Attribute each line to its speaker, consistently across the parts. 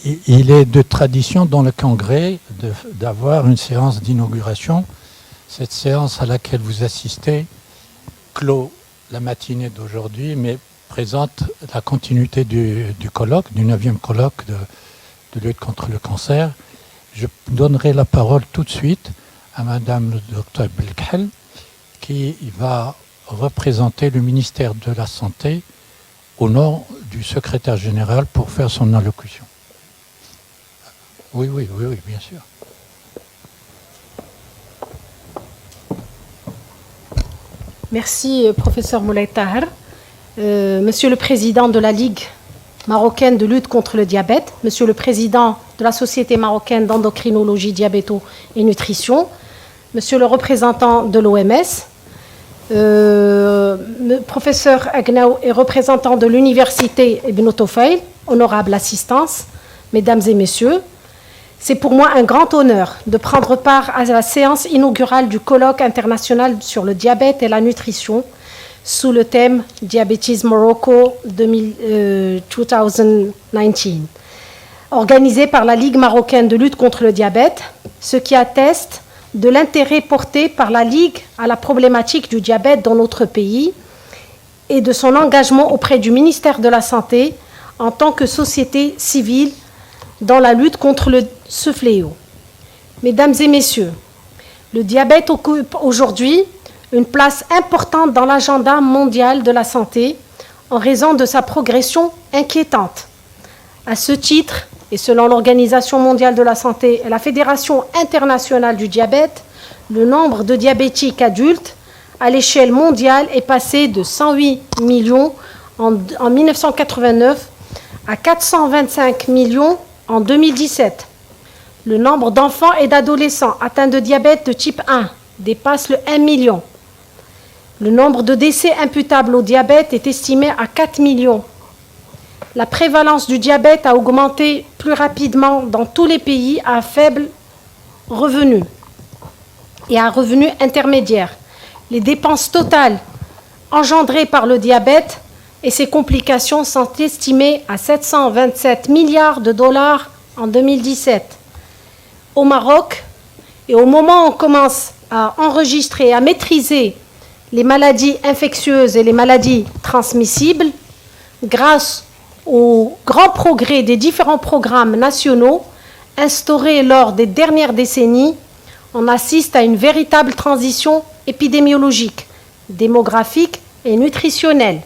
Speaker 1: il est de tradition dans le Congrès d'avoir une séance d'inauguration. Cette séance à laquelle vous assistez clôt la matinée d'aujourd'hui, mais présente la continuité du colloque, du 9e colloque de lutte contre le cancer. Je donnerai la parole tout de suite à Madame le Dr Belkhel, qui va représenter le ministère de la Santé au nom du secrétaire général pour faire son allocution. Oui, bien sûr.
Speaker 2: Merci, professeur Moulay Taher. Monsieur le Président de la Ligue marocaine de lutte contre le diabète, Monsieur le Président de la Société marocaine d'endocrinologie, diabéto et nutrition, Monsieur le représentant de l'OMS, professeur Agnaou et représentant de l'Université Ibn Tufayl, honorable assistance, Mesdames et Messieurs, c'est pour moi un grand honneur de prendre part à la séance inaugurale du colloque international sur le diabète et la nutrition sous le thème Diabetes Morocco 2019, organisé par la Ligue marocaine de lutte contre le diabète, ce qui atteste de l'intérêt porté par la Ligue à la problématique du diabète dans notre pays et de son engagement auprès du ministère de la Santé en tant que société civile dans la lutte contre ce fléau. Mesdames et messieurs, le diabète occupe aujourd'hui une place importante dans l'agenda mondial de la santé en raison de sa progression inquiétante. À ce titre, et selon l'Organisation mondiale de la santé et la Fédération internationale du diabète, le nombre de diabétiques adultes à l'échelle mondiale est passé de 108 millions en 1989 à 425 millions en 2017. Le nombre d'enfants et d'adolescents atteints de diabète de type 1 dépasse le 1 million. Le nombre de décès imputables au diabète est estimé à 4 millions. La prévalence du diabète a augmenté plus rapidement dans tous les pays à faible revenu et à revenu intermédiaire. Les dépenses totales engendrées par le diabète et ses complications sont estimées à 727 milliards de dollars en 2017. Au Maroc, et au moment où on commence à enregistrer et à maîtriser les maladies infectieuses et les maladies transmissibles, grâce aux grands progrès des différents programmes nationaux instaurés lors des dernières décennies, on assiste à une véritable transition épidémiologique, démographique et nutritionnelle,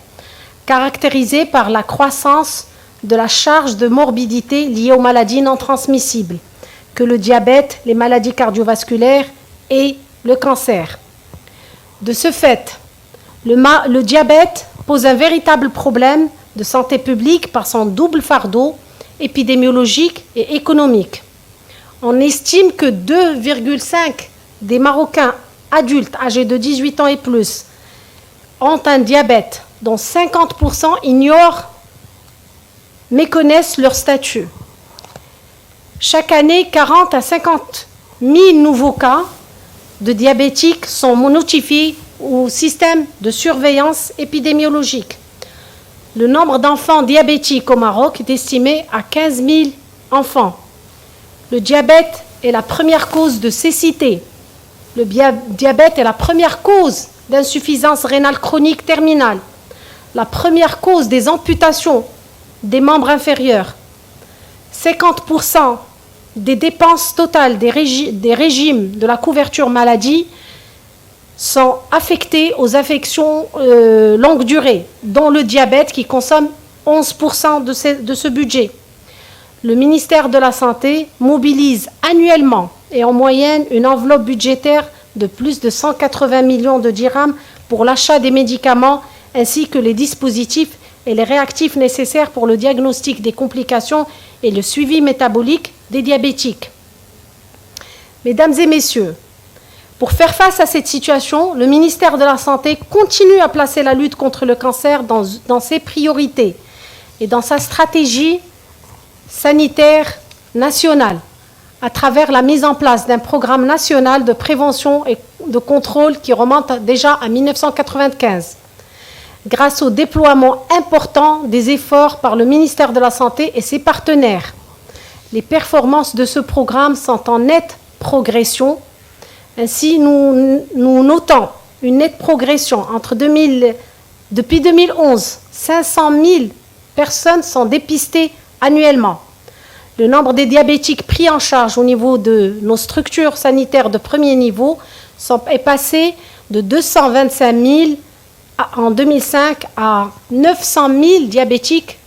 Speaker 2: caractérisée par la croissance de la charge de morbidité liée aux maladies non transmissibles, que le diabète, les maladies cardiovasculaires et le cancer. De ce fait, le diabète pose un véritable problème de santé publique par son double fardeau épidémiologique et économique. On estime que 2,5 des Marocains adultes âgés de 18 ans et plus ont un diabète, dont 50% ignorent, méconnaissent leur statut. Chaque année, 40 à 50 000 nouveaux cas de diabétiques sont notifiés au système de surveillance épidémiologique. Le nombre d'enfants diabétiques au Maroc est estimé à 15 000 enfants. Le diabète est la première cause de cécité. Le diabète est la première cause d'insuffisance rénale chronique terminale, la première cause des amputations des membres inférieurs. 50% des dépenses totales des régimes de la couverture maladie sont affectés aux affections longue durée, dont le diabète qui consomme 11% de ce budget. Le ministère de la Santé mobilise annuellement et en moyenne une enveloppe budgétaire de plus de 180 millions de dirhams pour l'achat des médicaments ainsi que les dispositifs et les réactifs nécessaires pour le diagnostic des complications et le suivi métabolique des diabétiques. Mesdames et messieurs, pour faire face à cette situation, le ministère de la Santé continue à placer la lutte contre le cancer dans ses priorités et dans sa stratégie sanitaire nationale à travers la mise en place d'un programme national de prévention et de contrôle qui remonte déjà à 1995. Grâce au déploiement important des efforts par le ministère de la Santé et ses partenaires, Les performances de ce programme sont en nette progression. Ainsi, nous notons une nette progression depuis 2011. 500 000 personnes sont dépistées annuellement. Le nombre des diabétiques pris en charge au niveau de nos structures sanitaires de premier niveau est passé de 225 000 en 2005 à 900 000 diabétiques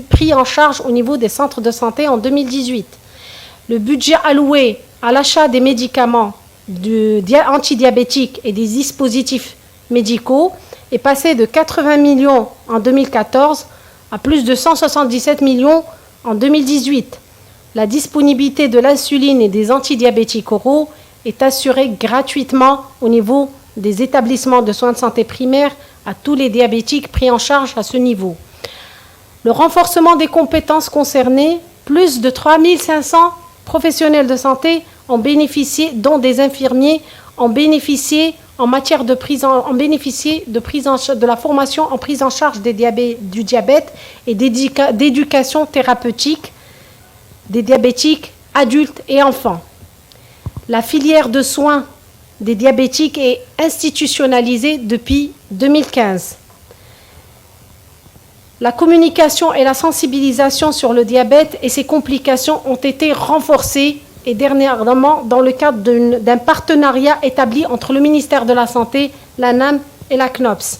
Speaker 2: pris en charge au niveau des centres de santé en 2018. Le budget alloué à l'achat des médicaments antidiabétiques et des dispositifs médicaux est passé de 80 millions en 2014 à plus de 177 millions en 2018. La disponibilité de l'insuline et des antidiabétiques oraux est assurée gratuitement au niveau des établissements de soins de santé primaires à tous les diabétiques pris en charge à ce niveau. Le renforcement des compétences concernées, plus de 3500 professionnels de santé ont bénéficié, dont des infirmiers, ont bénéficié en matière de de la formation en prise en charge du diabète et d'éducation thérapeutique des diabétiques adultes et enfants. La filière de soins des diabétiques est institutionnalisée depuis 2015. La communication et la sensibilisation sur le diabète et ses complications ont été renforcées et dernièrement dans le cadre d'un partenariat établi entre le ministère de la Santé, l'ANAM et la CNOPS.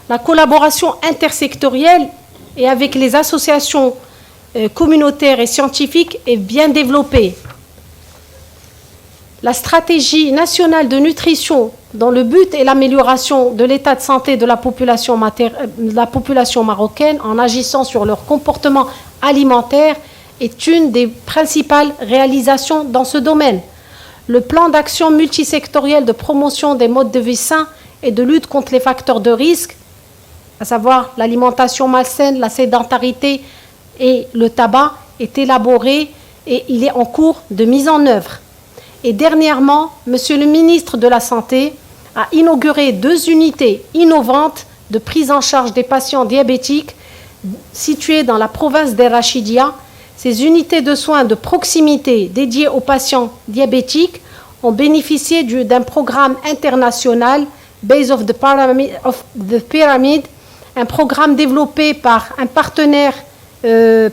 Speaker 2: La collaboration intersectorielle et avec les associations communautaires et scientifiques est bien développée. La stratégie nationale de nutrition, dont le but est l'amélioration de l'état de santé de la population marocaine en agissant sur leur comportement alimentaire, est une des principales réalisations dans ce domaine. Le plan d'action multisectoriel de promotion des modes de vie sains et de lutte contre les facteurs de risque, à savoir l'alimentation malsaine, la sédentarité et le tabac, est élaboré et il est en cours de mise en œuvre. Et dernièrement, Monsieur le ministre de la Santé a inauguré 2 unités innovantes de prise en charge des patients diabétiques situées dans la province d'El Rachidia. Ces unités de soins de proximité dédiées aux patients diabétiques ont bénéficié d'un programme international, Base of the Pyramid, un programme développé par un partenaire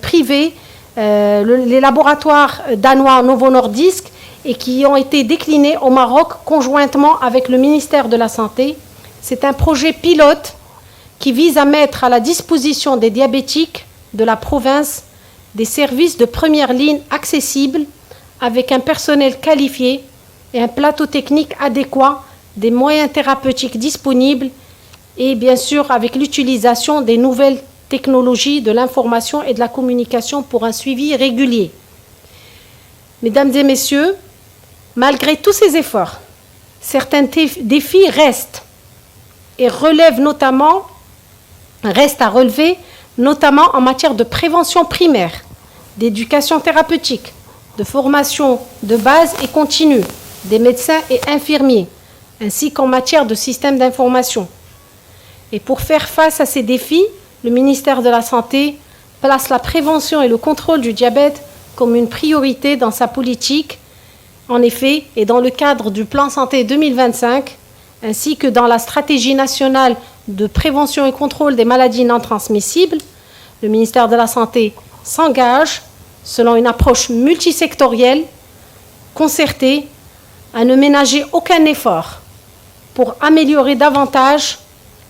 Speaker 2: privé, les laboratoires danois Novo Nordisk, et qui ont été déclinés au Maroc conjointement avec le ministère de la Santé. C'est un projet pilote qui vise à mettre à la disposition des diabétiques de la province des services de première ligne accessibles avec un personnel qualifié et un plateau technique adéquat, des moyens thérapeutiques disponibles et bien sûr avec l'utilisation des nouvelles technologies de l'information et de la communication pour un suivi régulier. Mesdames et messieurs, malgré tous ces efforts, certains défis restent à relever, notamment en matière de prévention primaire, d'éducation thérapeutique, de formation de base et continue des médecins et infirmiers, ainsi qu'en matière de système d'information. Et pour faire face à ces défis, le ministère de la Santé place la prévention et le contrôle du diabète comme une priorité dans sa politique. En effet, et dans le cadre du plan santé 2025, ainsi que dans la stratégie nationale de prévention et contrôle des maladies non transmissibles, le ministère de la Santé s'engage, selon une approche multisectorielle, concertée, à ne ménager aucun effort pour améliorer davantage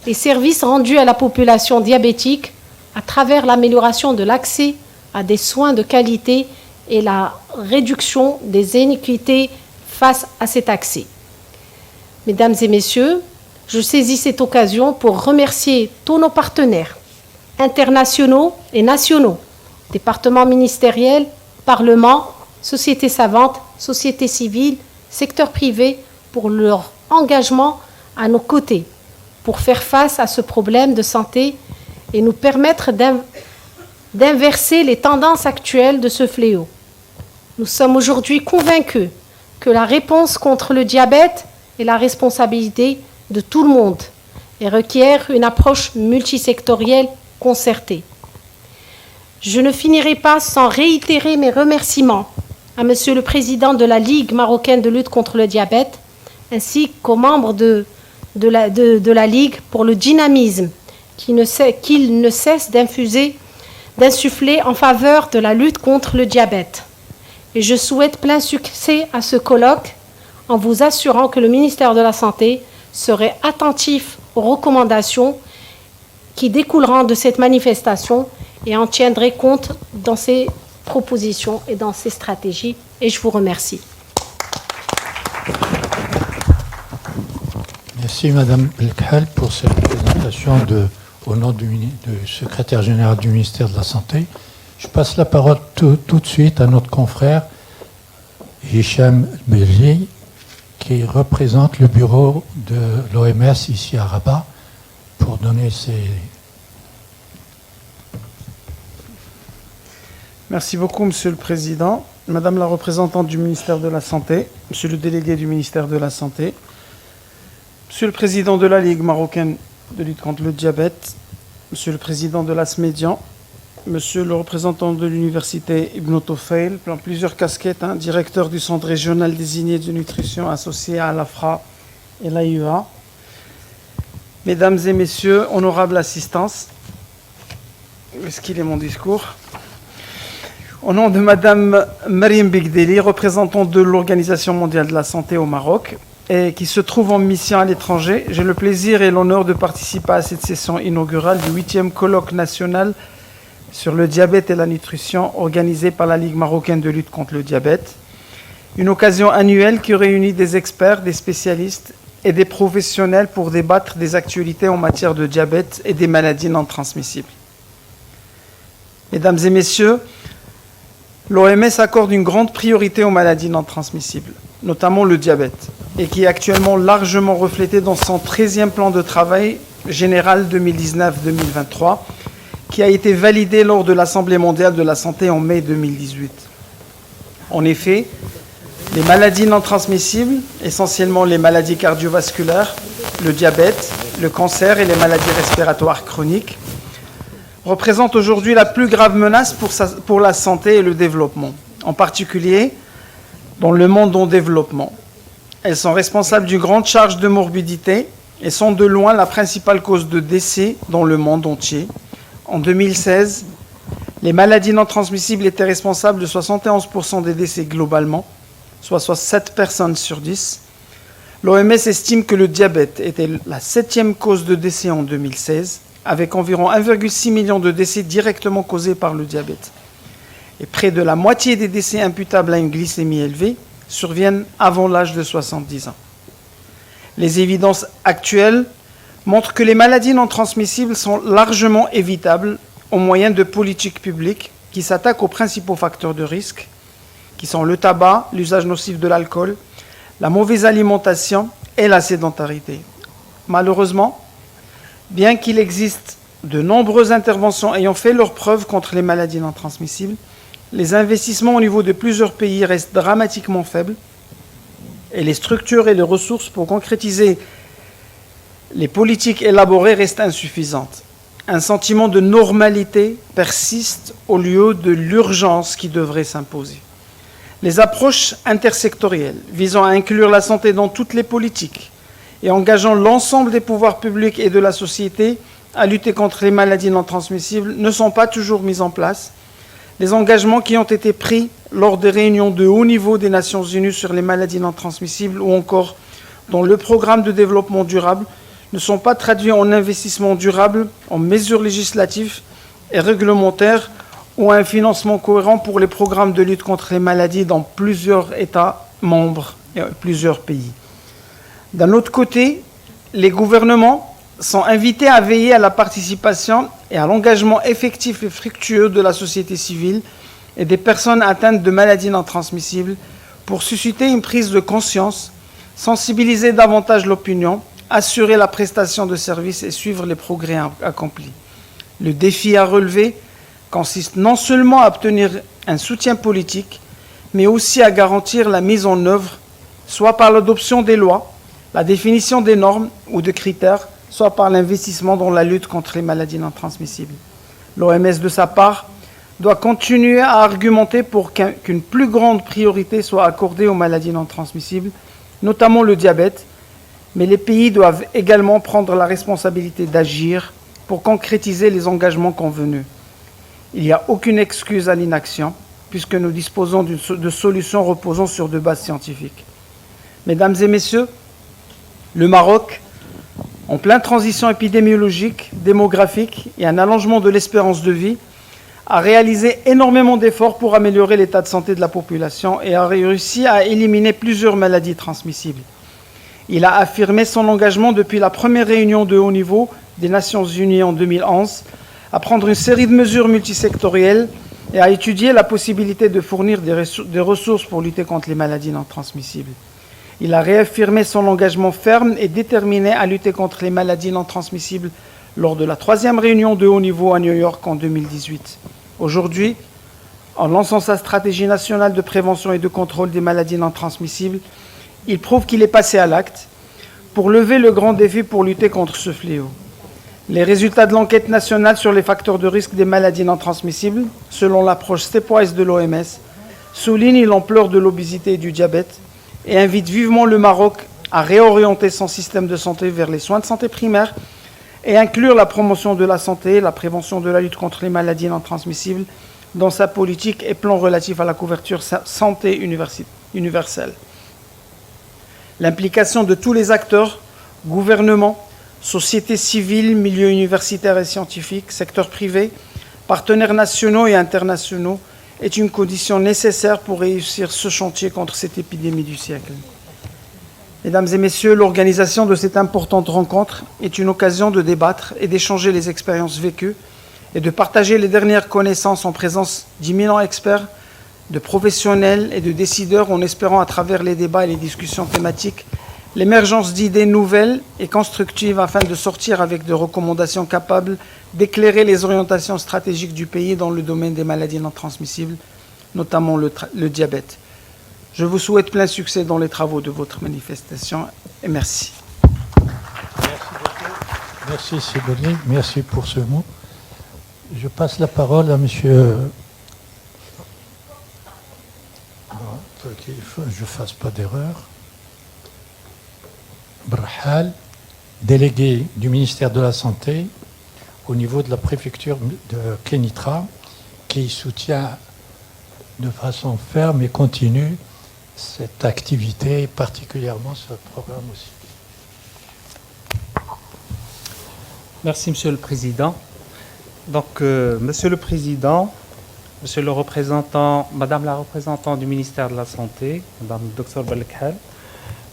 Speaker 2: les services rendus à la population diabétique à travers l'amélioration de l'accès à des soins de qualité et la réduction des inéquités face à cet accès. Mesdames et messieurs, je saisis cette occasion pour remercier tous nos partenaires internationaux et nationaux, départements ministériels, parlements, sociétés savantes, sociétés civiles, secteur privé, pour leur engagement à nos côtés, pour faire face à ce problème de santé et nous permettre d'inverser les tendances actuelles de ce fléau. Nous sommes aujourd'hui convaincus que la réponse contre le diabète est la responsabilité de tout le monde et requiert une approche multisectorielle concertée. Je ne finirai pas sans réitérer mes remerciements à Monsieur le Président de la Ligue marocaine de lutte contre le diabète, ainsi qu'aux membres de la Ligue pour le dynamisme qu'il ne cesse d'insuffler en faveur de la lutte contre le diabète. Et je souhaite plein succès à ce colloque en vous assurant que le ministère de la Santé serait attentif aux recommandations qui découleront de cette manifestation et en tiendrait compte dans ses propositions et dans ses stratégies. Et je vous remercie.
Speaker 1: Merci Madame Belkhal pour cette présentation au nom du secrétaire général du ministère de la Santé. Je passe la parole tout de suite à notre confrère Hicham Belli, qui représente le bureau de l'OMS ici à Rabat, pour donner ses...
Speaker 3: Merci beaucoup, Monsieur le Président, Madame la représentante du ministère de la Santé, Monsieur le délégué du ministère de la Santé, Monsieur le Président de la Ligue marocaine de lutte contre le diabète, Monsieur le Président de l'ASMEDIAN, Monsieur le représentant de l'Université Ibn Tufayl, en plusieurs casquettes, directeur du Centre régional désigné de nutrition associé à l'AFRA et l'AIEA, Mesdames et Messieurs, honorables assistance, où est-ce qu'il est mon discours ? Au nom de Madame Mariam Bigdeli, représentante de l'Organisation mondiale de la santé au Maroc, et qui se trouve en mission à l'étranger, j'ai le plaisir et l'honneur de participer à cette session inaugurale du 8e colloque national sur le diabète et la nutrition organisé par la Ligue marocaine de lutte contre le diabète. Une occasion annuelle qui réunit des experts, des spécialistes et des professionnels pour débattre des actualités en matière de diabète et des maladies non transmissibles. Mesdames et Messieurs, l'OMS accorde une grande priorité aux maladies non transmissibles, notamment le diabète, et qui est actuellement largement reflété dans son 13e plan de travail général 2019-2023, qui a été validé lors de l'Assemblée mondiale de la santé en mai 2018. En effet, les maladies non transmissibles, essentiellement les maladies cardiovasculaires, le diabète, le cancer et les maladies respiratoires chroniques, représentent aujourd'hui la plus grave menace pour la santé et le développement, en particulier dans le monde en développement. Elles sont responsables d'une grande charge de morbidité et sont de loin la principale cause de décès dans le monde entier. En 2016, les maladies non transmissibles étaient responsables de 71% des décès globalement, soit 7 personnes sur 10. L'OMS estime que le diabète était la 7e cause de décès en 2016, avec environ 1,6 million de décès directement causés par le diabète. Et près de la moitié des décès imputables à une glycémie élevée surviennent avant l'âge de 70 ans. Les évidences actuelles montrent que les maladies non transmissibles sont largement évitables au moyen de politiques publiques qui s'attaquent aux principaux facteurs de risque, qui sont le tabac, l'usage nocif de l'alcool, la mauvaise alimentation et la sédentarité. Malheureusement, bien qu'il existe de nombreuses interventions ayant fait leurs preuves contre les maladies non transmissibles, les investissements au niveau de plusieurs pays restent dramatiquement faibles et les structures et les ressources pour concrétiser les politiques élaborées restent insuffisantes. Un sentiment de normalité persiste au lieu de l'urgence qui devrait s'imposer. Les approches intersectorielles visant à inclure la santé dans toutes les politiques et engageant l'ensemble des pouvoirs publics et de la société à lutter contre les maladies non transmissibles ne sont pas toujours mises en place. Les engagements qui ont été pris lors des réunions de haut niveau des Nations Unies sur les maladies non transmissibles ou encore dans le programme de développement durable ne sont pas traduits en investissements durables, en mesures législatives et réglementaires ou un financement cohérent pour les programmes de lutte contre les maladies dans plusieurs États membres et plusieurs pays. D'un autre côté, les gouvernements sont invités à veiller à la participation et à l'engagement effectif et fructueux de la société civile et des personnes atteintes de maladies non transmissibles pour susciter une prise de conscience, sensibiliser davantage l'opinion, assurer la prestation de services et suivre les progrès accomplis. Le défi à relever consiste non seulement à obtenir un soutien politique, mais aussi à garantir la mise en œuvre, soit par l'adoption des lois, la définition des normes ou de critères, soit par l'investissement dans la lutte contre les maladies non transmissibles. L'OMS, de sa part, doit continuer à argumenter pour qu'une plus grande priorité soit accordée aux maladies non transmissibles, notamment le diabète, mais les pays doivent également prendre la responsabilité d'agir pour concrétiser les engagements convenus. Il n'y a aucune excuse à l'inaction, puisque nous disposons de solutions reposant sur de bases scientifiques. Mesdames et messieurs, le Maroc, en pleine transition épidémiologique, démographique et un allongement de l'espérance de vie, a réalisé énormément d'efforts pour améliorer l'état de santé de la population et a réussi à éliminer plusieurs maladies transmissibles. Il a affirmé son engagement depuis la première réunion de haut niveau des Nations Unies en 2011 à prendre une série de mesures multisectorielles et à étudier la possibilité de fournir des ressources pour lutter contre les maladies non transmissibles. Il a réaffirmé son engagement ferme et déterminé à lutter contre les maladies non transmissibles lors de la 3e réunion de haut niveau à New York en 2018. Aujourd'hui, en lançant sa stratégie nationale de prévention et de contrôle des maladies non transmissibles, il prouve qu'il est passé à l'acte pour lever le grand défi pour lutter contre ce fléau. Les résultats de l'enquête nationale sur les facteurs de risque des maladies non transmissibles, selon l'approche stepwise de l'OMS, soulignent l'ampleur de l'obésité et du diabète et invitent vivement le Maroc à réorienter son système de santé vers les soins de santé primaires et inclure la promotion de la santé, la prévention de la lutte contre les maladies non transmissibles dans sa politique et plan relatif à la couverture santé universelle. L'implication de tous les acteurs, gouvernements, société civile, milieux universitaires et scientifiques, secteur privé, partenaires nationaux et internationaux, est une condition nécessaire pour réussir ce chantier contre cette épidémie du siècle. Mesdames et messieurs, l'organisation de cette importante rencontre est une occasion de débattre et d'échanger les expériences vécues et de partager les dernières connaissances en présence d'imminents experts, de professionnels et de décideurs, en espérant à travers les débats et les discussions thématiques l'émergence d'idées nouvelles et constructives afin de sortir avec des recommandations capables d'éclairer les orientations stratégiques du pays dans le domaine des maladies non transmissibles, notamment le diabète. Je vous souhaite plein succès dans les travaux de votre manifestation et merci.
Speaker 1: Merci beaucoup. Merci Sibeli, merci pour ce mot. Je passe la parole à monsieur... Bon, qu'il faut que je ne fasse pas d'erreur. Brahal, délégué du ministère de la Santé au niveau de la préfecture de Kénitra, qui soutient de façon ferme et continue cette activité, particulièrement ce programme aussi.
Speaker 4: Merci, Monsieur le Président. Donc, Monsieur le Président, Monsieur le représentant, Madame la représentante du ministère de la Santé, Madame le Dr Belkhal,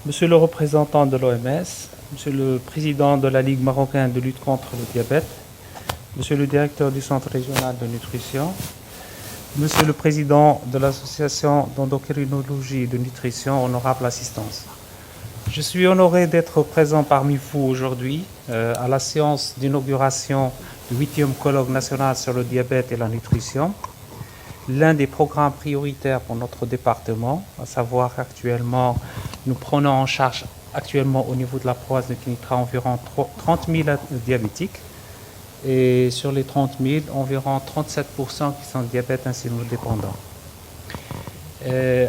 Speaker 4: Monsieur le représentant de l'OMS, Monsieur le Président de la Ligue marocaine de lutte contre le diabète, Monsieur le Directeur du Centre régional de nutrition, Monsieur le Président de l'Association d'endocrinologie et de nutrition, honorable assistance. Je suis honoré d'être présent parmi vous aujourd'hui à la séance d'inauguration du 8e colloque national sur le diabète et la nutrition, l'un des programmes prioritaires pour notre département, à savoir qu'actuellement, nous prenons en charge actuellement au niveau de la province de Kénitra environ 30 000 diabétiques. Et sur les 30 000, environ 37% qui sont diabète insulinodépendants.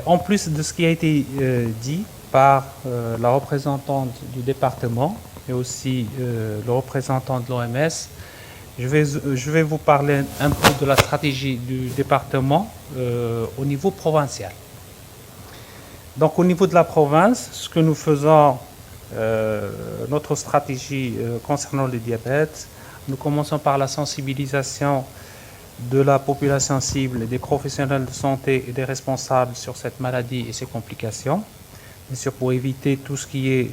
Speaker 4: En plus de ce qui a été dit par la représentante du département et aussi le représentant de l'OMS, je vais vous parler un peu de la stratégie du département au niveau provincial. Donc au niveau de la province, ce que nous faisons, notre stratégie concernant le diabète, nous commençons par la sensibilisation de la population cible, des professionnels de santé et des responsables sur cette maladie et ses complications, bien sûr pour éviter tout ce qui est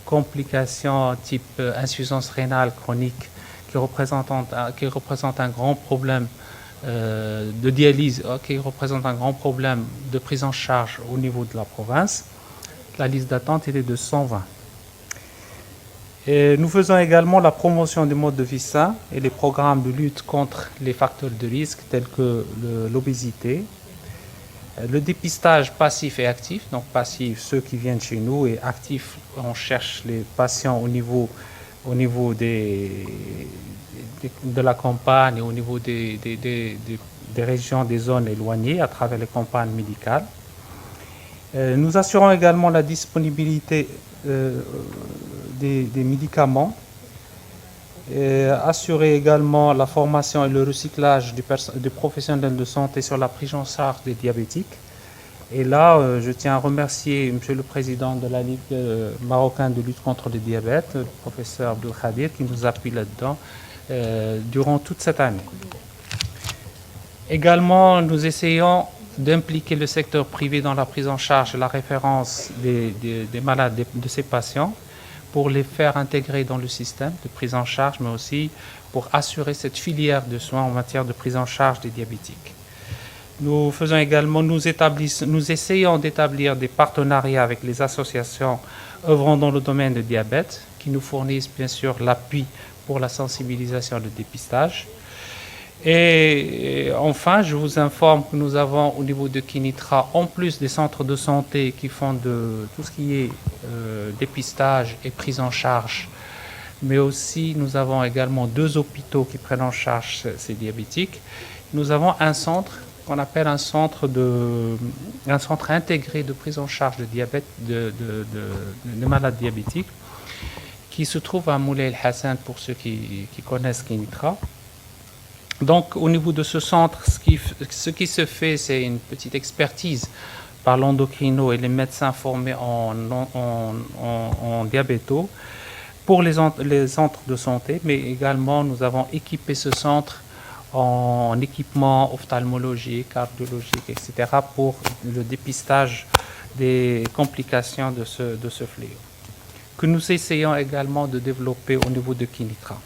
Speaker 4: complications type insuffisance rénale chronique qui représente un grand problème de dialyse, qui représente un grand problème de prise en charge au niveau de la province. La liste d'attente est de 120. Et nous faisons également la promotion des modes de vie sains et les programmes de lutte contre les facteurs de risque tels que l'obésité, le dépistage passif et actif, donc passif ceux qui viennent chez nous et actif on cherche les patients au niveau de la campagne, au niveau des régions, des zones éloignées, à travers les campagnes médicales. Nous assurons également la disponibilité des médicaments, assurer également la formation et le recyclage des professionnels de santé sur la prise en charge des diabétiques. Et là, je tiens à remercier Monsieur le Président de la Ligue marocaine de lutte contre le diabète, le professeur Abdelkadir, qui nous appuie là-dedans durant toute cette année. Également, nous essayons d'impliquer le secteur privé dans la prise en charge et la référence des malades de ces patients pour les faire intégrer dans le système de prise en charge, mais aussi pour assurer cette filière de soins en matière de prise en charge des diabétiques. Nous faisons également, nous essayons d'établir des partenariats avec les associations œuvrant dans le domaine du diabète, qui nous fournissent bien sûr l'appui pour la sensibilisation et le dépistage. Et enfin, je vous informe que nous avons au niveau de Kinitra, en plus des centres de santé qui font de tout ce qui est dépistage et prise en charge, mais aussi nous avons également 2 hôpitaux qui prennent en charge ces diabétiques. Nous avons un centre qu'on appelle un centre intégré de prise en charge de diabète de malades diabétiques, qui se trouve à Moulay El Hassan pour ceux qui connaissent Kinitra. Donc, au niveau de ce centre, ce qui se fait, c'est une petite expertise par l'endocrino et les médecins formés en diabéto pour les centres de santé, mais également nous avons équipé ce centre en équipement ophtalmologique, cardiologique, etc. pour le dépistage des complications de ce fléau, que nous essayons également de développer au niveau de Kinitra.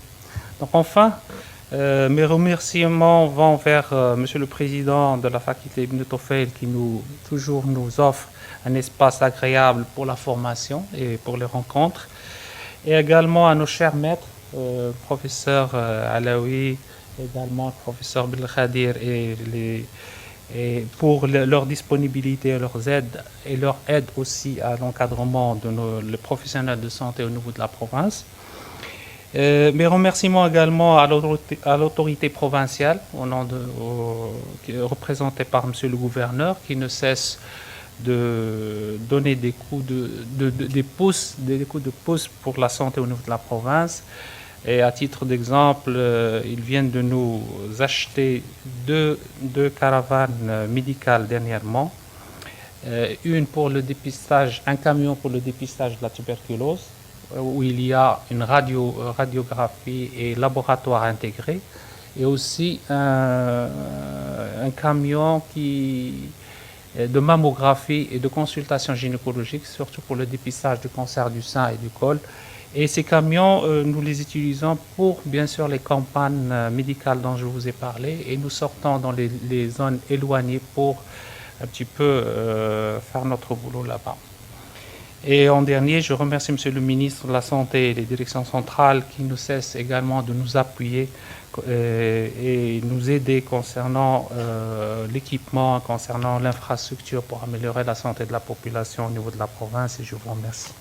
Speaker 4: Donc enfin, mes remerciements vont vers Monsieur le Président de la faculté Ibn Tofel qui toujours nous offre un espace agréable pour la formation et pour les rencontres, et également à nos chers maîtres, professeur Alaoui, également le professeur Belkhadir, et pour leur disponibilité et leur aide aussi à l'encadrement de les professionnels de santé au niveau de la province. Mes remerciements également à l'autorité provinciale, représentée par Monsieur le Gouverneur, qui ne cesse de donner des coups de pouce pour la santé au niveau de la province. Et à titre d'exemple, ils viennent de nous acheter deux caravanes médicales dernièrement. Une pour le dépistage, un camion pour le dépistage de la tuberculose, où il y a une radiographie et laboratoire intégré, et aussi un camion de mammographie et de consultation gynécologique, surtout pour le dépistage du cancer du sein et du col. Et ces camions, nous les utilisons pour, bien sûr, les campagnes médicales dont je vous ai parlé, et nous sortons dans les zones éloignées pour un petit peu faire notre boulot là-bas. Et en dernier, je remercie Monsieur le ministre de la Santé et les directions centrales qui ne cessent également de nous appuyer et nous aider concernant l'équipement, concernant l'infrastructure pour améliorer la santé de la population au niveau de la province, et je vous remercie.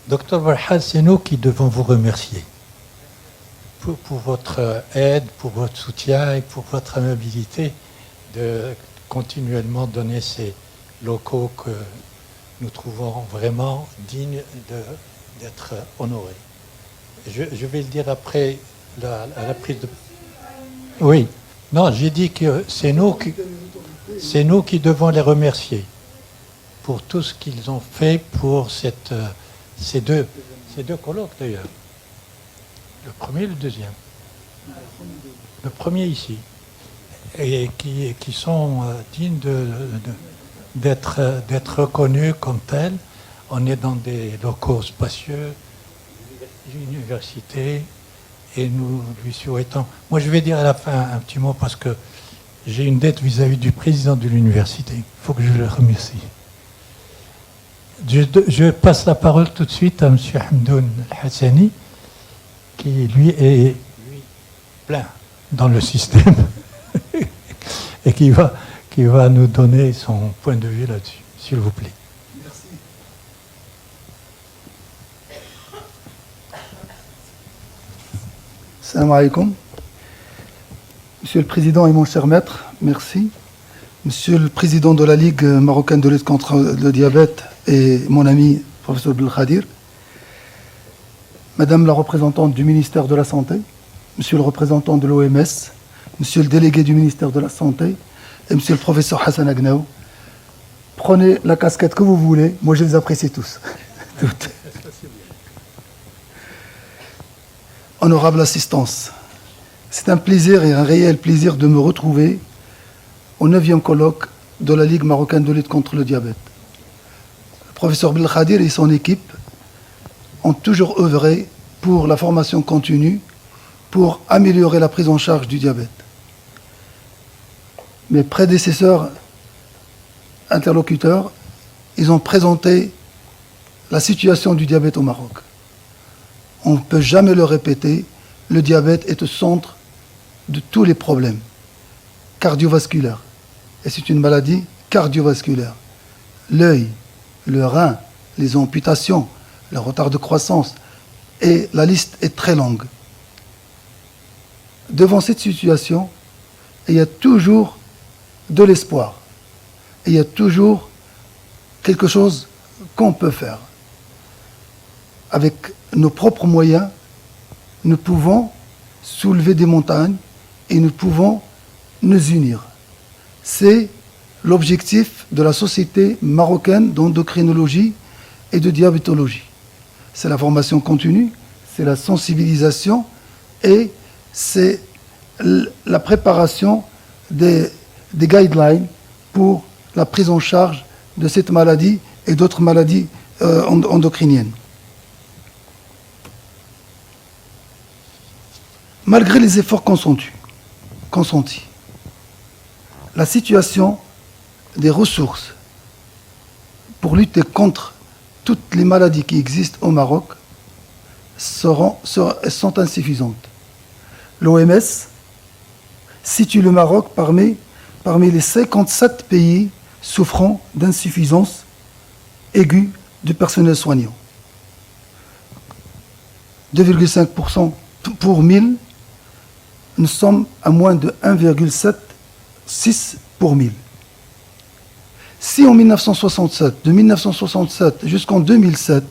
Speaker 1: Docteur Barhad, c'est nous qui devons vous remercier pour votre aide, pour votre soutien et pour votre amabilité de continuellement donner ces locaux que nous trouvons vraiment dignes d'être honorés. Je vais le dire après la prise de... Oui, non, j'ai dit que c'est nous qui devons les remercier pour tout ce qu'ils ont fait pour ces deux colloques d'ailleurs. Le premier et le deuxième. Le premier ici. Et qui sont dignes d'être reconnus comme tels. On est dans des locaux spacieux, l'université, et nous lui souhaitons. Moi, je vais dire à la fin un petit mot parce que j'ai une dette vis-à-vis du président de l'université. Il faut que je le remercie. Je passe la parole tout de suite à M. Hamdoun Al-Hassani, qui lui est plein dans le système et qui va nous donner son point de vue là-dessus, s'il vous plaît.
Speaker 5: Merci. Salam alaikum. Monsieur le Président et mon cher maître, merci. Monsieur le Président de la Ligue marocaine de lutte contre le diabète et mon ami professeur Belkhadir, Madame la représentante du ministère de la Santé, Monsieur le représentant de l'OMS, Monsieur le délégué du ministère de la Santé et Monsieur le professeur Hassan Agnaou, prenez la casquette que vous voulez, moi je les apprécie tous. Toutes. Honorable assistance, c'est un plaisir et un réel plaisir de me retrouver au 9e colloque de la Ligue marocaine de lutte contre le diabète. Le professeur Belkhadir et son équipe ont toujours œuvré pour la formation continue, pour améliorer la prise en charge du diabète. Mes prédécesseurs interlocuteurs, ils ont présenté la situation du diabète au Maroc. On ne peut jamais le répéter, le diabète est au centre de tous les problèmes cardiovasculaires. Et c'est une maladie cardiovasculaire. L'œil, le rein, les amputations, le retard de croissance, et la liste est très longue. Devant cette situation, il y a toujours de l'espoir. Il y a toujours quelque chose qu'on peut faire. Avec nos propres moyens, nous pouvons soulever des montagnes et nous pouvons nous unir. C'est l'objectif de la Société marocaine d'endocrinologie et de diabétologie. C'est la formation continue, c'est la sensibilisation et c'est la préparation des guidelines pour la prise en charge de cette maladie et d'autres maladies endocriniennes. Malgré les efforts consentis, la situation des ressources pour lutter contre toutes les maladies qui existent au Maroc sont insuffisantes. L'OMS situe le Maroc parmi les 57 pays souffrant d'insuffisance aiguë du personnel soignant. 2,5% pour 1000, nous sommes à moins de 1,76 pour 1000. Si en 1967, de 1967 jusqu'en 2007,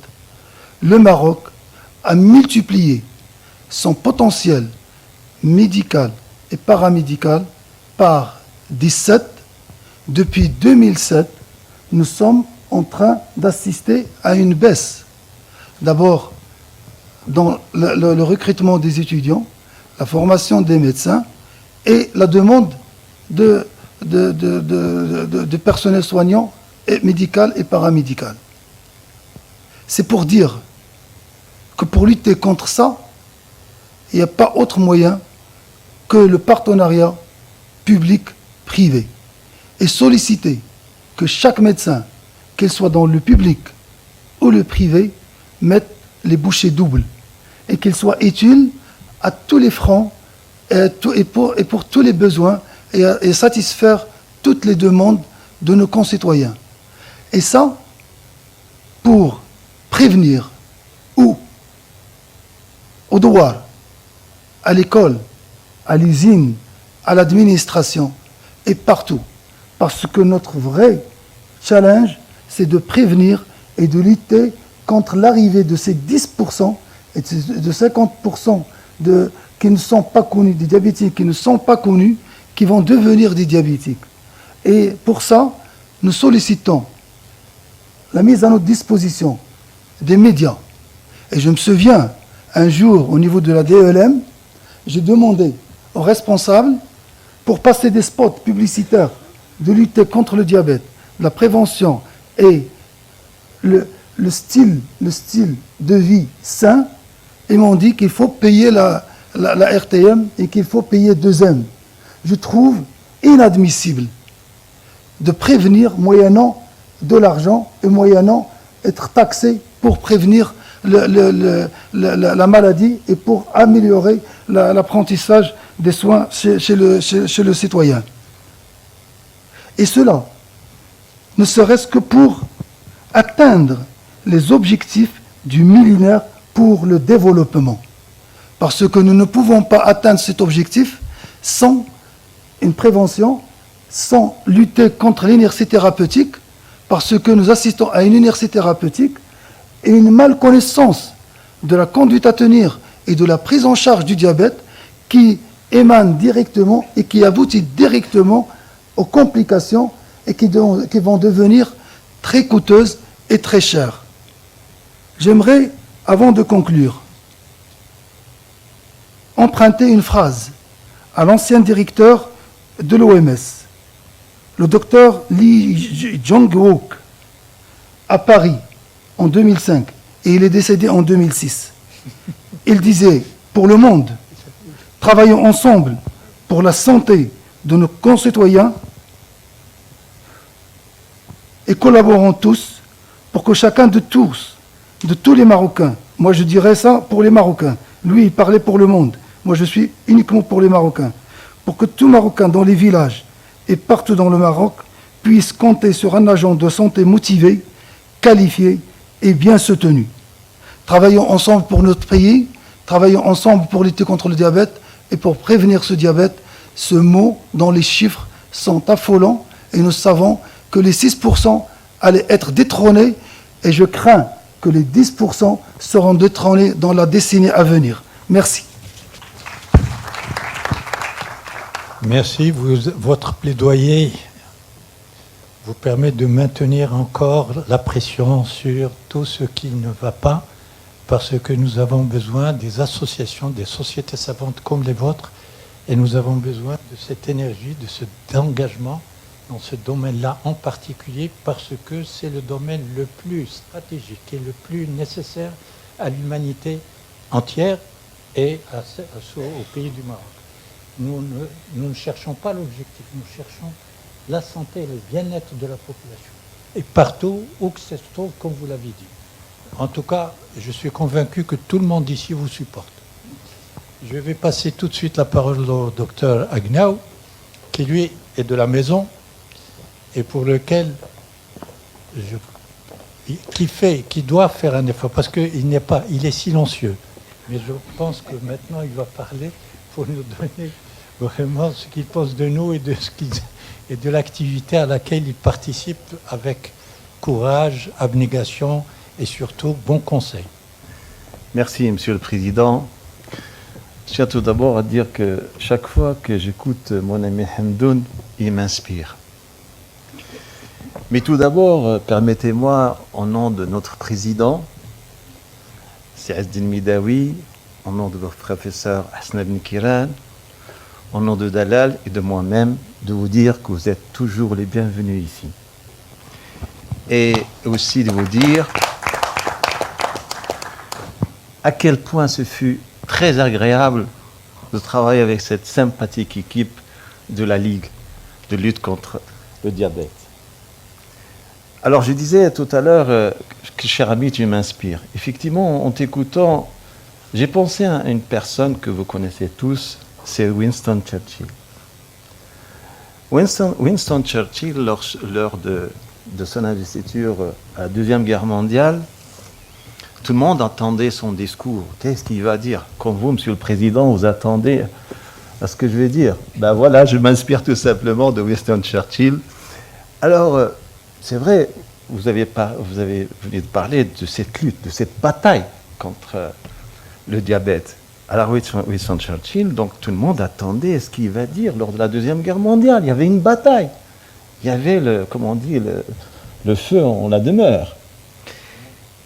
Speaker 5: le Maroc a multiplié son potentiel médical et paramédical par 17, depuis 2007, nous sommes en train d'assister à une baisse. D'abord, dans le recrutement des étudiants, la formation des médecins et la demande de personnel soignant et médical et paramédical. C'est pour dire que pour lutter contre ça, il n'y a pas autre moyen que le partenariat public-privé et solliciter que chaque médecin, qu'il soit dans le public ou le privé, mette les bouchées doubles et qu'il soit utile à tous les fronts et pour tous les besoins et satisfaire toutes les demandes de nos concitoyens. Et ça, pour prévenir au douar, à l'école, à l'usine, à l'administration et partout. Parce que notre vrai challenge, c'est de prévenir et de lutter contre l'arrivée de ces 10% et de 50% qui ne sont pas connus, des diabétiques qui ne sont pas connus, qui vont devenir des diabétiques. Et pour ça, nous sollicitons la mise à notre disposition des médias. Et je me souviens, un jour, au niveau de la DELM, j'ai demandé aux responsables, pour passer des spots publicitaires de lutter contre le diabète, la prévention et le style de vie sain, ils m'ont dit qu'il faut payer la RTM et qu'il faut payer 2M. Je trouve inadmissible de prévenir moyennant de l'argent et moyennant être taxé pour prévenir la maladie et pour améliorer l'apprentissage des soins chez le citoyen. Et cela, ne serait-ce que pour atteindre les objectifs du millénaire pour le développement. Parce que nous ne pouvons pas atteindre cet objectif sans une prévention, sans lutter contre l'inertie thérapeutique, parce que nous assistons à une inertie thérapeutique et une malconnaissance de la conduite à tenir et de la prise en charge du diabète qui émane directement et qui aboutit directement aux complications et qui vont devenir très coûteuses et très chères. J'aimerais, avant de conclure, emprunter une phrase à l'ancien directeur de l'OMS, le docteur Lee Jong-wook, à Paris en 2005, et il est décédé en 2006. Il disait, pour le monde, travaillons ensemble pour la santé de nos concitoyens et collaborons tous pour que chacun de tous les Marocains, moi je dirais ça pour les Marocains, lui il parlait pour le monde, moi je suis uniquement pour les Marocains, pour que tout Marocain dans les villages et partout dans le Maroc puisse compter sur un agent de santé motivé, qualifié et bien soutenu. Travaillons ensemble pour notre pays, travaillons ensemble pour lutter contre le diabète et pour prévenir ce diabète, ce mot dont les chiffres sont affolants et nous savons que les 6% allaient être détrônés et je crains que les 10% seront détrônés dans la décennie à venir. Merci.
Speaker 1: Merci. Votre plaidoyer vous permet de maintenir encore la pression sur tout ce qui ne va pas, parce que nous avons besoin des associations, des sociétés savantes comme les vôtres, et nous avons besoin de cette énergie, de cet engagement dans ce domaine-là en particulier, parce que c'est le domaine le plus stratégique et le plus nécessaire à l'humanité entière et au pays du Maroc. Nous ne cherchons pas l'objectif, nous cherchons la santé et le bien-être de la population. Et partout où que ça se trouve, comme vous l'avez dit. En tout cas, je suis convaincu que tout le monde ici vous supporte. Je vais passer tout de suite la parole au docteur Agnaou, qui lui est de la maison et pour lequel qui doit faire un effort, parce qu'il est silencieux. Mais je pense que maintenant il va parler pour nous donner vraiment ce qu'il pense de nous et de l'activité à laquelle il participe avec courage, abnégation et surtout bon conseil.
Speaker 6: Merci, Monsieur le Président. Je tiens tout d'abord à dire que chaque fois que j'écoute mon ami Hamdoun, il m'inspire. Mais tout d'abord, permettez-moi, au nom de notre Président, Saïd Midawi, au nom de votre professeur Hassan Ibn Kiran, au nom de Dalal et de moi-même, de vous dire que vous êtes toujours les bienvenus ici. Et aussi de vous dire à quel point ce fut très agréable de travailler avec cette sympathique équipe de la Ligue de lutte contre le diabète. Alors je disais tout à l'heure que, cher ami, tu m'inspires. Effectivement, en t'écoutant, j'ai pensé à une personne que vous connaissez tous, c'est Winston Churchill. Winston Churchill, lors de son investiture à la Deuxième Guerre mondiale, tout le monde attendait son discours. Qu'est-ce qu'il va dire? Comme vous, Monsieur le Président, vous attendez à ce que je vais dire. Ben voilà, je m'inspire tout simplement de Winston Churchill. Alors, c'est vrai, vous venu de parler de cette lutte, de cette bataille contre le diabète. Alors Winston Churchill, donc tout le monde attendait ce qu'il va dire lors de la Deuxième Guerre mondiale. Il y avait une bataille. Il y avait le feu en la demeure.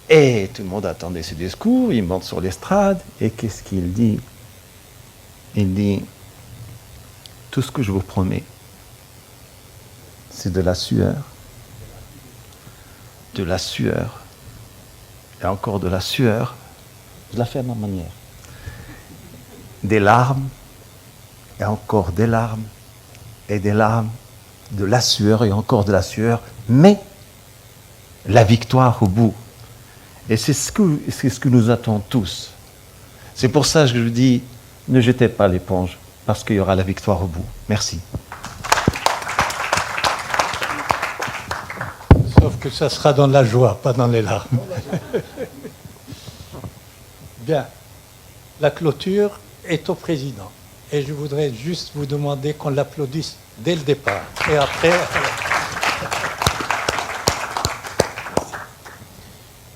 Speaker 6: Et tout le monde attendait ce discours, il monte sur l'estrade, et qu'est-ce qu'il dit? Il dit, tout ce que je vous promets, c'est de la sueur, et encore de la sueur, je la fais à ma manière. des larmes, et encore des larmes, et des larmes, de la sueur, et encore de la sueur, mais la victoire au bout. Et c'est ce que nous attendons tous. C'est pour ça que je dis, ne jetez pas l'éponge, parce qu'il y aura la victoire au bout. Merci.
Speaker 1: Sauf que ça sera dans la joie, pas dans les larmes. Bien. La clôture est au président. Et je voudrais juste vous demander qu'on l'applaudisse dès le départ. Et après...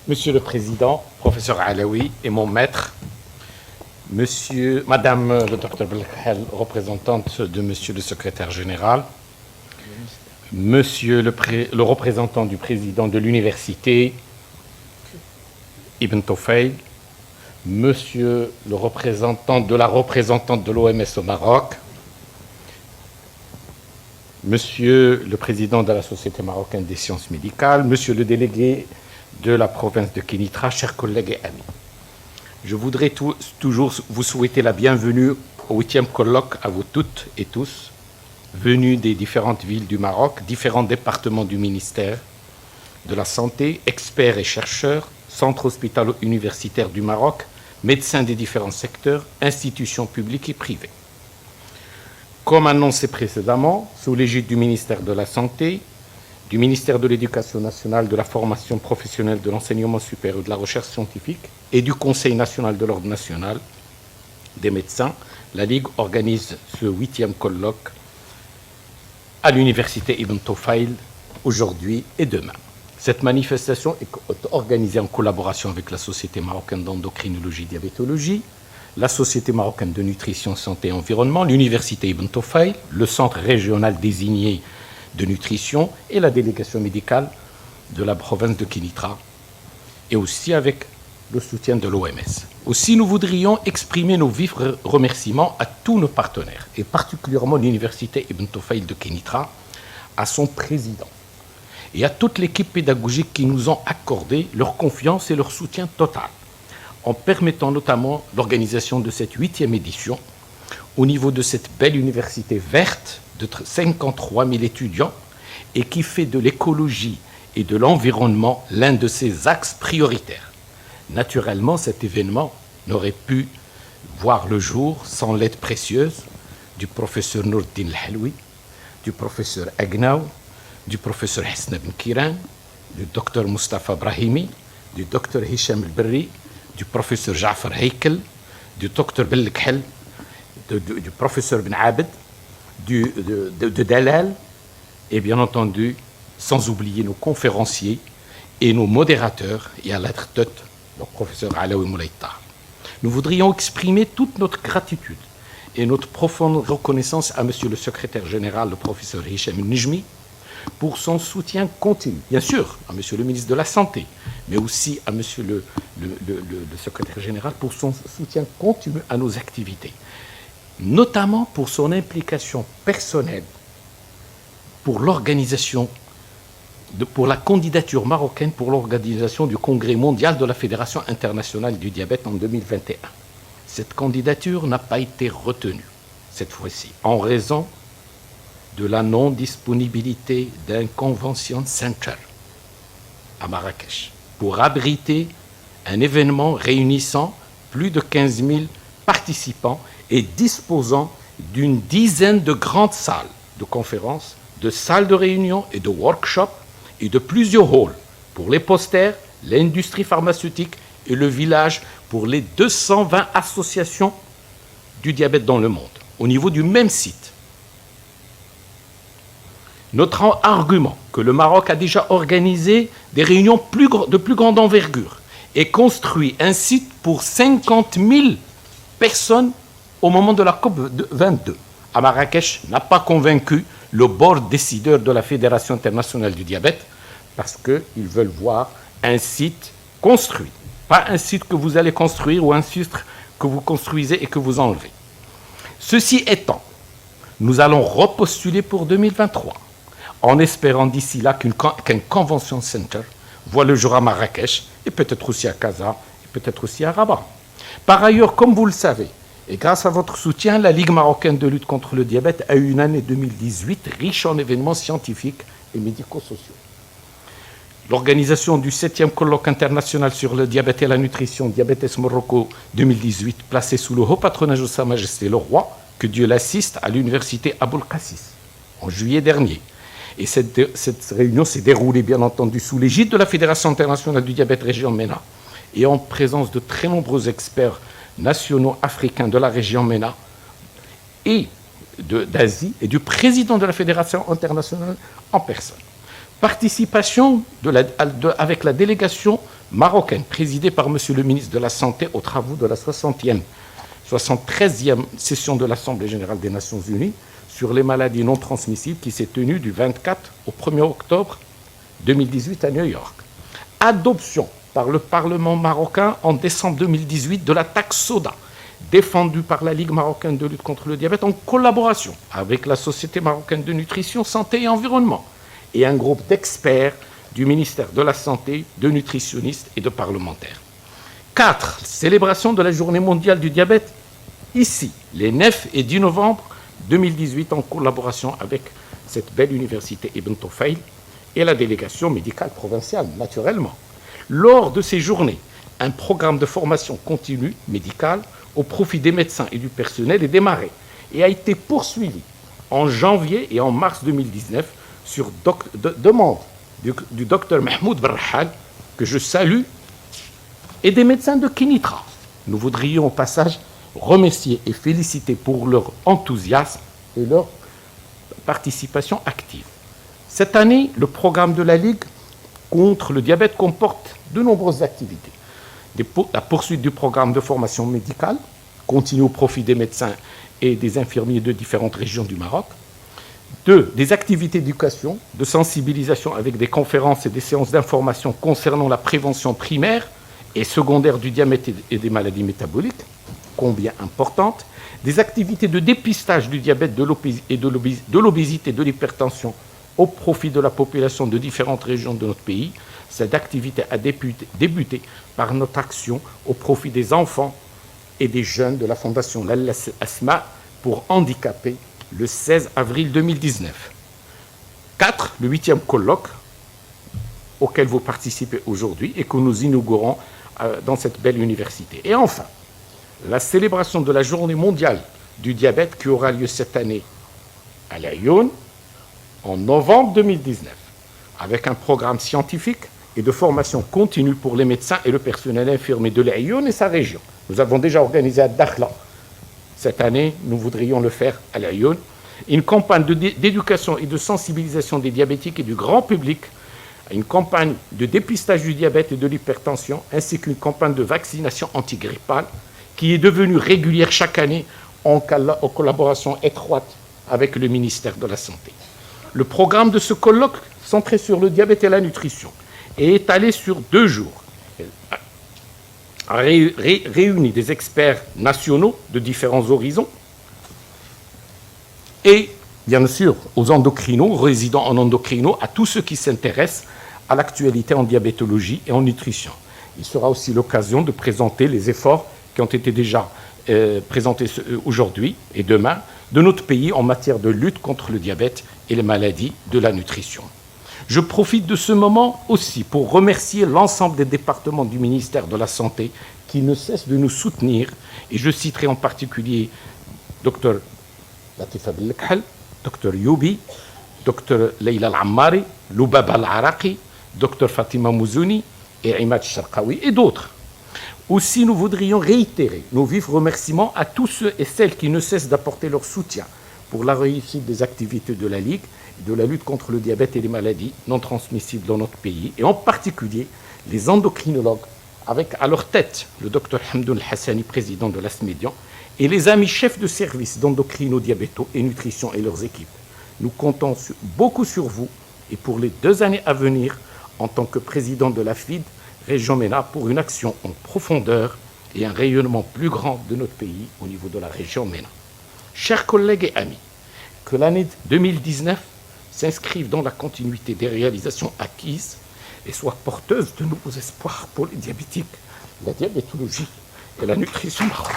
Speaker 7: Monsieur le Président, professeur Alaoui et mon maître, Madame le docteur Belkhel, représentante de Monsieur le secrétaire général, Monsieur le représentant du président de l'université, Ibn Tofeil, Monsieur le représentant de la représentante de l'OMS au Maroc, Monsieur le président de la Société marocaine des sciences médicales, Monsieur le délégué de la province de Kénitra, chers collègues et amis. Je voudrais toujours vous souhaiter la bienvenue au 8e colloque à vous toutes et tous, venus des différentes villes du Maroc, différents départements du ministère de la Santé, experts et chercheurs, centres hospitalo-universitaires du Maroc, médecins des différents secteurs, institutions publiques et privées. Comme annoncé précédemment, sous l'égide du ministère de la Santé, du ministère de l'Éducation nationale, de la formation professionnelle, de l'enseignement supérieur et de la recherche scientifique et du Conseil national de l'Ordre national des médecins, la Ligue organise ce 8e colloque à l'université Ibn Tofeil aujourd'hui et demain. Cette manifestation est organisée en collaboration avec la Société marocaine d'endocrinologie et diabétologie, la Société marocaine de nutrition, santé et environnement, l'université Ibn Tofeil, le centre régional désigné de nutrition et la délégation médicale de la province de Kénitra, et aussi avec le soutien de l'OMS. Aussi, nous voudrions exprimer nos vifs remerciements à tous nos partenaires, et particulièrement l'université Ibn Tofeil de Kénitra, à son président, et à toute l'équipe pédagogique qui nous ont accordé leur confiance et leur soutien total, en permettant notamment l'organisation de cette 8e édition au niveau de cette belle université verte de 53 000 étudiants et qui fait de l'écologie et de l'environnement l'un de ses axes prioritaires. Naturellement, cet événement n'aurait pu voir le jour sans l'aide précieuse du professeur Nourdine El-Haloui, du professeur Agnaou, du professeur Hassan Ben Kiran, du docteur Mustafa Brahimi, du docteur Hicham El-Berri, du professeur Ja'far Heikel, du docteur Belkhel, du professeur Ben Abed, de Dalal, et bien entendu, sans oublier nos conférenciers et nos modérateurs, et à l'être tête, le professeur Alaoui Moulaïta. Nous voudrions exprimer toute notre gratitude et notre profonde reconnaissance à Monsieur le secrétaire général, le professeur Hicham Nijmi, pour son soutien continu. Bien sûr, à Monsieur le ministre de la Santé, mais aussi à Monsieur le secrétaire général pour son soutien continu à nos activités, notamment pour son implication personnelle pour l'organisation, pour la candidature marocaine pour l'organisation du Congrès mondial de la Fédération internationale du diabète en 2021. Cette candidature n'a pas été retenue cette fois-ci, en raison de la non-disponibilité d'un convention center à Marrakech pour abriter un événement réunissant plus de 15 000 participants et disposant d'une dizaine de grandes salles de conférences, de salles de réunion et de workshops et de plusieurs halls pour les posters, l'industrie pharmaceutique et le village pour les 220 associations du diabète dans le monde, au niveau du même site. Notre argument que le Maroc a déjà organisé des réunions de plus grande envergure et construit un site pour 50 000 personnes au moment de la COP22 à Marrakech n'a pas convaincu le board décideur de la Fédération internationale du diabète parce qu'ils veulent voir un site construit, pas un site que vous allez construire ou un site que vous construisez et que vous enlevez. Ceci étant, nous allons repostuler pour 2023 en espérant d'ici là qu'un convention center voit le jour à Marrakech et peut-être aussi à Casa et peut-être aussi à Rabat. Par ailleurs, comme vous le savez, Et grâce à votre soutien, la Ligue marocaine de lutte contre le diabète a eu une année 2018 riche en événements scientifiques et médico-sociaux. L'organisation du 7e colloque international sur le diabète et la nutrition, Diabetes Morocco 2018, placé sous le haut patronage de Sa Majesté le Roi, que Dieu l'assiste, à l'université Aboul Qassis, en juillet dernier. Et cette réunion s'est déroulée, bien entendu, sous l'égide de la Fédération internationale du diabète région MENA et en présence de très nombreux experts nationaux africains de la région MENA et d'Asie et du président de la Fédération internationale en personne. Participation avec la délégation marocaine présidée par M. le ministre de la Santé aux travaux de la 73e session de l'Assemblée générale des Nations unies sur les maladies non transmissibles qui s'est tenue du 24 au 1er octobre 2018 à New York. Adoption par le Parlement marocain en décembre 2018 de la taxe soda, défendue par la Ligue marocaine de lutte contre le diabète en collaboration avec la Société marocaine de nutrition, santé et environnement et un groupe d'experts du ministère de la Santé, de nutritionnistes et de parlementaires. 4. Célébration de la Journée mondiale du diabète, ici, les 9 et 10 novembre 2018, en collaboration avec cette belle université Ibn Tufayl et la délégation médicale provinciale, naturellement. Lors de ces journées, un programme de formation continue médicale au profit des médecins et du personnel est démarré et a été poursuivi en janvier et en mars 2019 sur demande du docteur Mahmoud Barrahal, que je salue, et des médecins de Kénitra. Nous voudrions au passage remercier et féliciter pour leur enthousiasme et leur participation active. Cette année, le programme de la Ligue contre le diabète comporte de nombreuses activités. La poursuite du programme de formation médicale continue au profit des médecins et des infirmiers de différentes régions du Maroc. 2. Des activités d'éducation, de sensibilisation avec des conférences et des séances d'information concernant la prévention primaire et secondaire du diabète et des maladies métaboliques, combien importantes. Des activités de dépistage du diabète, de l'obésité et de l'hypertension au profit de la population de différentes régions de notre pays. Cette activité a débuté par notre action au profit des enfants et des jeunes de la Fondation Lalla Asma pour handicapés le 16 avril 2019. 4. Le 8e colloque auquel vous participez aujourd'hui et que nous inaugurons dans cette belle université. Et enfin, la célébration de la Journée mondiale du diabète qui aura lieu cette année à Laayoune en novembre 2019, avec un programme scientifique et de formation continue pour les médecins et le personnel infirmier de Laayoune et sa région. Nous avons déjà organisé à Dakhla. Cette année, nous voudrions le faire à Laayoune. Une campagne d'éducation et de sensibilisation des diabétiques et du grand public, une campagne de dépistage du diabète et de l'hypertension, ainsi qu'une campagne de vaccination antigrippale qui est devenue régulière chaque année en collaboration étroite avec le ministère de la Santé. Le programme de ce colloque, centré sur le diabète et la nutrition, est étalé sur 2 jours. A réuni des experts nationaux de différents horizons et, bien sûr, aux endocrinos, résidents en endocrino, à tous ceux qui s'intéressent à l'actualité en diabétologie et en nutrition. Il sera aussi l'occasion de présenter les efforts qui ont été déjà présentés aujourd'hui et demain de notre pays en matière de lutte contre le diabète et les maladies de la nutrition. Je profite de ce moment aussi pour remercier l'ensemble des départements du ministère de la Santé qui ne cessent de nous soutenir, et je citerai en particulier Dr Latifa Belkhal, Dr Youbi, Dr Leila Al-Ammari, Loubaba Al-Araqi, Dr Fatima Mouzouni et Imad Sharqawi et d'autres. Aussi, nous voudrions réitérer nos vifs remerciements à tous ceux et celles qui ne cessent d'apporter leur soutien pour la réussite des activités de la Ligue, de la lutte contre le diabète et les maladies non transmissibles dans notre pays, et en particulier les endocrinologues, avec à leur tête le Dr Hamdoun Hassani, président de l'ASMédian, et les amis chefs de service d'endocrino-diabéto et nutrition et leurs équipes. Nous comptons beaucoup sur vous et pour les 2 années à venir en tant que président de la FID Région MENA pour une action en profondeur et un rayonnement plus grand de notre pays au niveau de la région MENA. Chers collègues et amis, que l'année 2019 s'inscrive dans la continuité des réalisations acquises et soit porteuse de nouveaux espoirs pour les diabétiques, la diabétologie et la nutrition marocaine.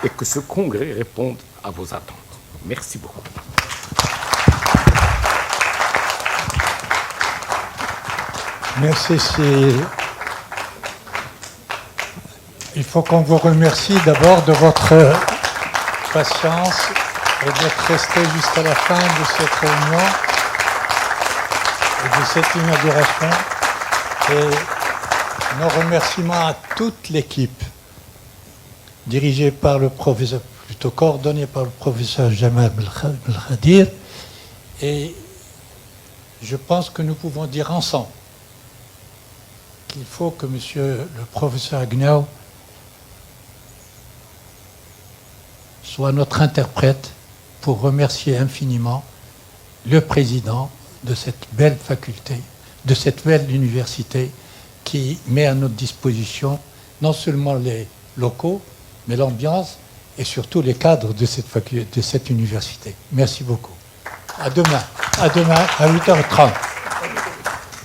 Speaker 7: et que ce congrès réponde à vos attentes. Merci beaucoup.
Speaker 1: Merci. Il faut qu'on vous remercie d'abord de votre patience et d'être resté jusqu'à la fin de cette réunion et de cette inauguration. Et nos remerciements à toute l'équipe, dirigée par le professeur, plutôt coordonnée par le professeur Jamal Belkhadir. Et je pense que nous pouvons dire ensemble qu'il faut que monsieur le professeur Agnew soit notre interprète pour remercier infiniment le président de cette belle faculté, de cette belle université qui met à notre disposition non seulement les locaux, mais l'ambiance et surtout les cadres de cette faculté, de cette université. Merci beaucoup. À demain à 8h30.